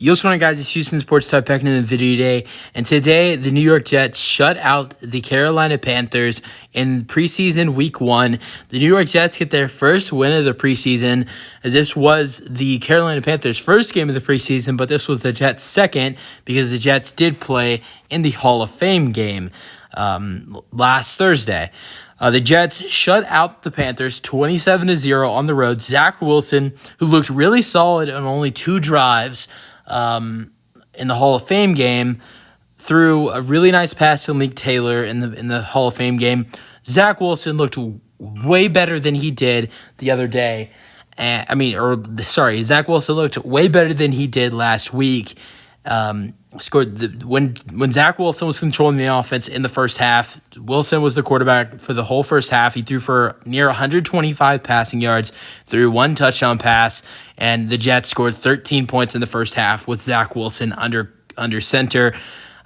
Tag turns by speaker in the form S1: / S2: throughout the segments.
S1: Yo, what's going on, guys? It's Houston Sports Talk back in the video today. And today, the New York Jets shut out the Carolina Panthers in preseason week 1. The New York Jets get their first win of the preseason, as this was the Carolina Panthers' first game of the preseason, but this was the Jets' second because the Jets did play in the Hall of Fame game last Thursday. The Jets shut out the Panthers 27-0 on the road. Zach Wilson, who looked really solid on only 2 drives in the Hall of Fame game, threw a really nice pass to Malik Taylor in the Hall of Fame game. Zach Wilson looked way better than he did the other day. Zach Wilson looked way better than he did last week. When Zach Wilson was controlling the offense in the first half, Wilson was the quarterback for the whole first half. He threw for near 125 passing yards, threw 1 touchdown pass, and the Jets scored 13 points in the first half with Zach Wilson under center.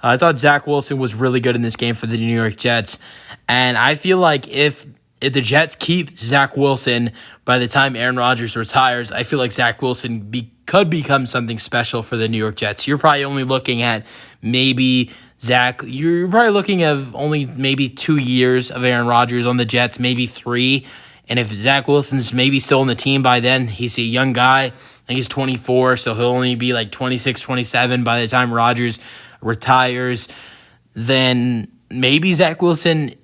S1: I thought Zach Wilson was really good in this game for the New York Jets, and I feel like if the Jets keep Zach Wilson by the time Aaron Rodgers retires, I feel like Zach Wilson could become something special for the New York Jets. You're probably only looking at maybe 2 years of Aaron Rodgers on the Jets, maybe 3. And if Zach Wilson's maybe still on the team by then, he's a young guy. I think he's 24, so he'll only be like 26, 27 by the time Rodgers retires. Then maybe Zach Wilson,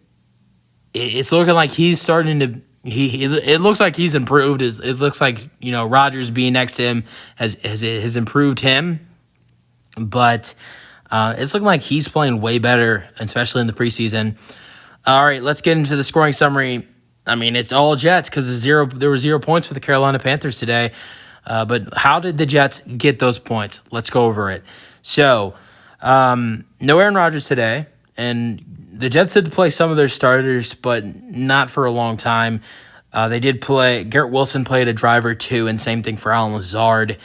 S1: it's looking like he's starting to it looks like he's improved. It looks like, Rodgers being next to him has improved him. But it's looking like he's playing way better, especially in the preseason. All right, let's get into the scoring summary. I mean, it's all Jets because there were 0 points for the Carolina Panthers today. But how did the Jets get those points? Let's go over it. So, no Aaron Rodgers today, and the Jets did play some of their starters, but not for a long time. They did play. Garrett Wilson played a drive or 2, and same thing for Allen Lazard.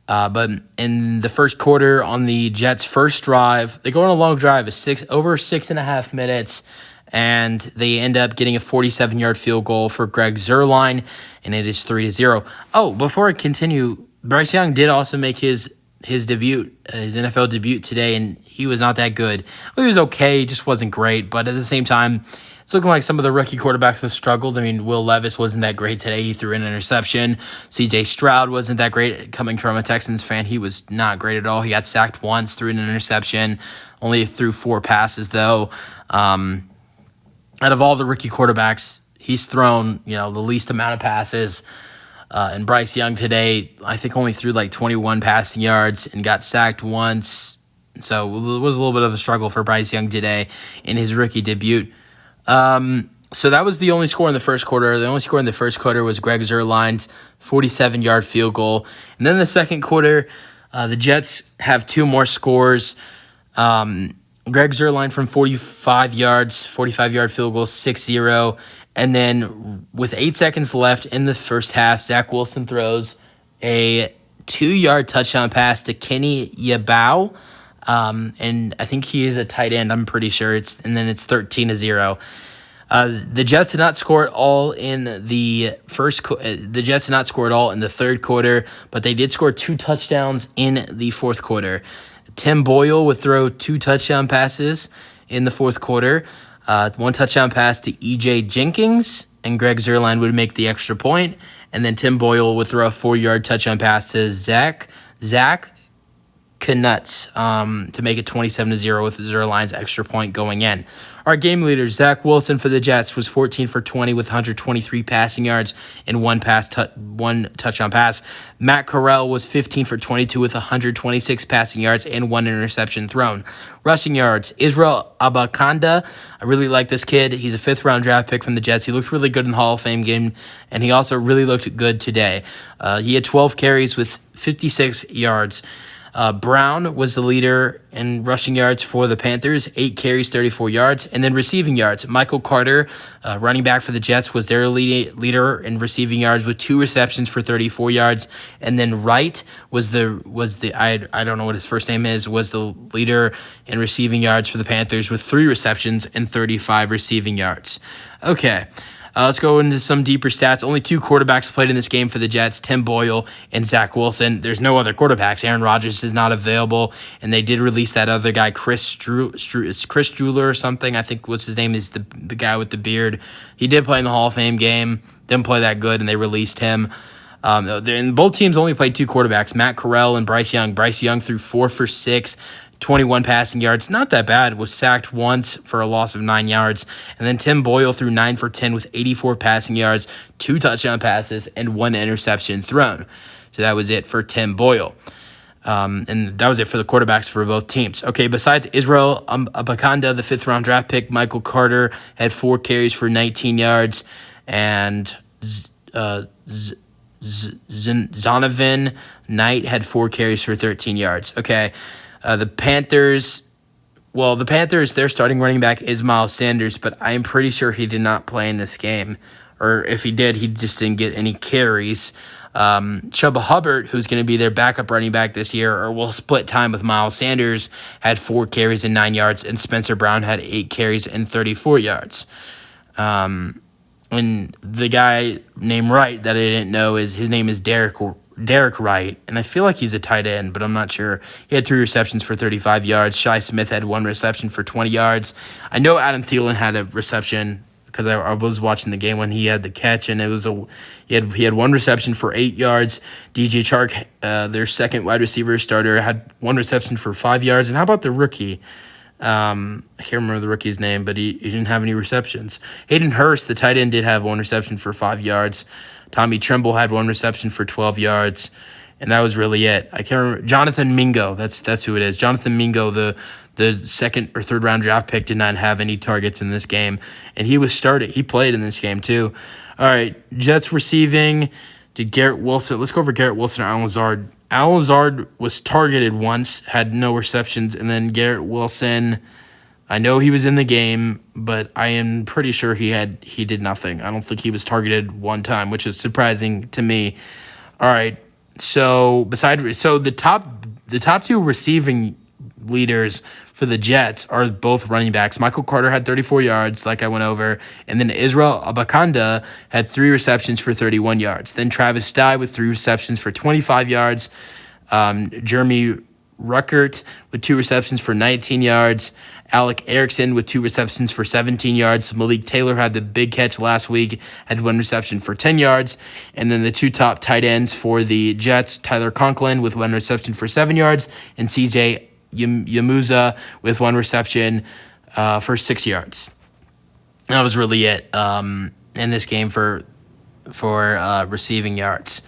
S1: But in the first quarter, on the Jets' first drive, they go on a long drive, over 6.5 minutes, and they end up getting a 47-yard field goal for Greg Zuerlein, and it is 3-0. Oh, before I continue, Bryce Young did also make his debut, his NFL debut today, and he was not that good. Well, he was okay, just wasn't great, but at the same time, it's looking like some of the rookie quarterbacks have struggled. I mean, Will Levis wasn't that great today. He threw an interception. C.J. Stroud wasn't that great. Coming from a Texans fan, he was not great at all. He got sacked once, threw an interception, only threw 4 passes, though. Out of all the rookie quarterbacks, he's thrown, the least amount of passes. And Bryce Young today, I think, only threw like 21 passing yards and got sacked once. So it was a little bit of a struggle for Bryce Young today in his rookie debut. So that was the only score in the first quarter. The only score in the first quarter was Greg Zuerlein's 47-yard field goal. And then the second quarter, the Jets have 2 more scores. Greg Zuerlein from 45 yards, 45-yard field goal, 6-0. And then with 8 seconds left in the first half, Zach Wilson throws a 2-yard touchdown pass to Kenny Yeboah. And I think he is a tight end, I'm pretty sure. And then it's 13-0. The Jets did not score at all in the third quarter, but they did score 2 touchdowns in the fourth quarter. Tim Boyle would throw 2 touchdown passes in the fourth quarter. 1 touchdown pass to E.J. Jenkins, and Greg Zuerlein would make the extra point. And then Tim Boyle would throw a 4-yard touchdown pass to Zach Knutz to make it 27-0 with Zuerlein's extra point going in. Our game leader, Zach Wilson for the Jets, was 14 for 20 with 123 passing yards and 1 touchdown pass. Matt Corral was 15 for 22 with 126 passing yards and 1 interception thrown. Rushing yards, Israel Abakanda. I really like this kid. He's a 5th-round draft pick from the Jets. He looked really good in the Hall of Fame game, and he also really looked good today. He had 12 carries with 56 yards. Brown was the leader in rushing yards for the Panthers, 8 carries, 34 yards. And then receiving yards, Michael Carter, running back for the Jets, was their leader in receiving yards with 2 receptions for 34 yards. And then Wright was the I don't know what his first name is, was the leader in receiving yards for the Panthers with 3 receptions and 35 receiving yards. Okay. Let's go into some deeper stats. Only 2 quarterbacks played in this game for the Jets, Tim Boyle and Zach Wilson. There's no other quarterbacks. Aaron Rodgers is not available, and they did release that other guy, Chris Druler or something. I think what's his name is the guy with the beard. He did play in the Hall of Fame game. Didn't play that good, and they released him. And both teams only played 2 quarterbacks, Matt Corral and Bryce Young. Bryce Young threw 4 for 6. 21 passing yards, not that bad. Was sacked once for a loss of 9 yards. And then Tim Boyle threw 9 for 10 with 84 passing yards, 2 touchdown passes, and 1 interception thrown. So that was it for Tim Boyle. And that was it for the quarterbacks for both teams. Okay, besides Israel Abakanda, the 5th-round draft pick, Michael Carter had 4 carries for 19 yards, and Zonovan Knight had 4 carries for 13 yards. Okay. The Panthers, their starting running back is Miles Sanders, but I am pretty sure he did not play in this game. Or if he did, he just didn't get any carries. Chuba Hubbard, who's going to be their backup running back this year, or will split time with Miles Sanders, had 4 carries and 9 yards, and Spencer Brown had 8 carries and 34 yards. And the guy named Wright that I didn't know his name is Derek Wright, and I feel like he's a tight end, but I'm not sure. He had 3 receptions for 35 yards. Shi Smith had 1 reception for 20 yards. I know Adam Thielen had a reception because I was watching the game when he had the catch, and he had 1 reception for 8 yards. DJ Chark, their second wide receiver starter, had 1 reception for 5 yards. And how about the rookie? I can't remember the rookie's name, but he didn't have any receptions. Hayden Hurst, the tight end, did have 1 reception for 5 yards. Tommy Tremble had 1 reception for 12 yards, and that was really it. I can't remember. Jonathan Mingo, that's who it is. Jonathan Mingo, the 2nd or 3rd round draft pick, did not have any targets in this game, and he played in this game too. All right, Jets receiving. Did Garrett Wilson? Let's go over Garrett Wilson or Alan Lazard. Alan Lazard was targeted once, had no receptions, and then Garrett Wilson, I know he was in the game, but I am pretty sure he did nothing. I don't think he was targeted one time, which is surprising to me. All right, so the top 2 receiving leaders for the Jets are both running backs. Michael Carter had 34 yards, like I went over, and then Israel Abakanda had 3 receptions for 31 yards. Then Travis Dye with 3 receptions for 25 yards. Jeremy Ruckert with 2 receptions for 19 yards. Alec Erickson with 2 receptions for 17 yards. Malik Taylor had the big catch last week, had 1 reception for 10 yards. And then the 2 top tight ends for the Jets, Tyler Conklin with 1 reception for 7 yards, and CJ Yamuza with 1 reception for 6 yards. That was really it in this game for receiving yards.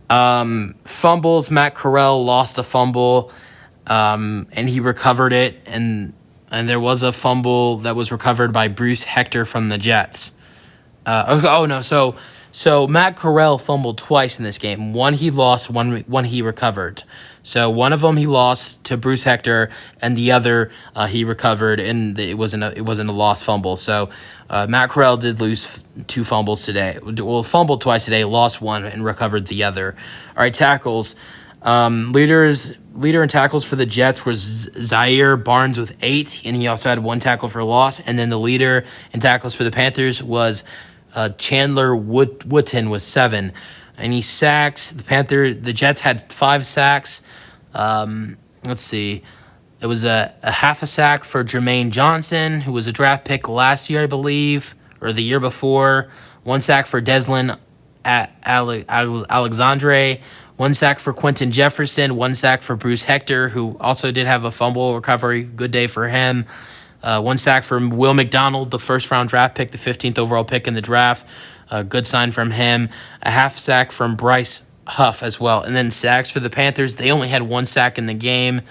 S1: Fumbles, Matt Corral lost a fumble, and he recovered it, and there was a fumble that was recovered by Bruce Hector from the Jets. So Matt Corral fumbled twice in this game. One he lost, one he recovered. So one of them he lost to Bruce Hector, and the other he recovered, and it wasn't a lost fumble. So Matt Corral did lose 2 fumbles today. Well, fumbled twice today, lost 1, and recovered the other. All right, tackles. Leader in tackles for the Jets was Zaire Barnes with 8, and he also had 1 tackle for loss. And then the leader in tackles for the Panthers was Chandler Wooten with 7. Any sacks? The Jets had 5 sacks. Let's see. It was a half a sack for Jermaine Johnson, who was a draft pick last year, I believe, or the year before. 1 sack for Deslin Alexandre. 1 sack for Quentin Jefferson. 1 sack for Bruce Hector, who also did have a fumble recovery. Good day for him. 1 sack from Will McDonald, the 1st-round draft pick, the 15th overall pick in the draft. Good sign from him. A half sack from Bryce Huff as well. And then sacks for the Panthers. They only had 1 sack in the game,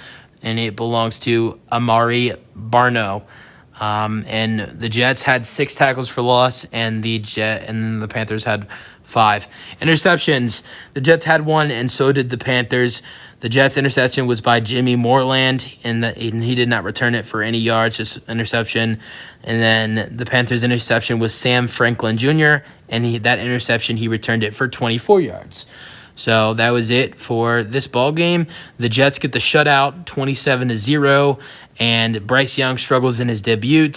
S1: and it belongs to Amari Barno. And the Jets had 6 tackles for loss, and the Panthers had 5 interceptions. The Jets had 1, and so did the Panthers. The Jets' interception was by Jimmy Moreland, and he did not return it for any yards, just interception. And then the Panthers' interception was Sam Franklin Jr., and that interception, he returned it for 24 yards. So that was it for this ball game. The Jets get the shutout, 27-0, and Bryce Young struggles in his debut.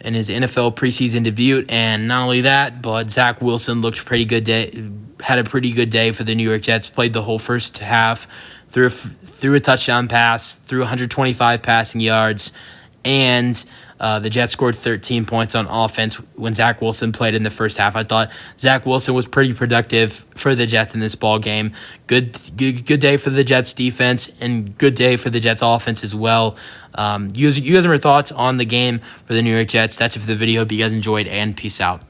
S1: in his NFL preseason debut. And not only that, but Zach Wilson looked pretty good had a pretty good day for the New York Jets. Played the whole first half, threw a touchdown pass, threw 125 passing yards, and the Jets scored 13 points on offense when Zach Wilson played in the first half. I thought Zach Wilson was pretty productive for the Jets in this ball game. Good day for the Jets defense and good day for the Jets offense as well. You guys have your thoughts on the game for the New York Jets. That's it for the video. Hope you guys enjoyed, and peace out.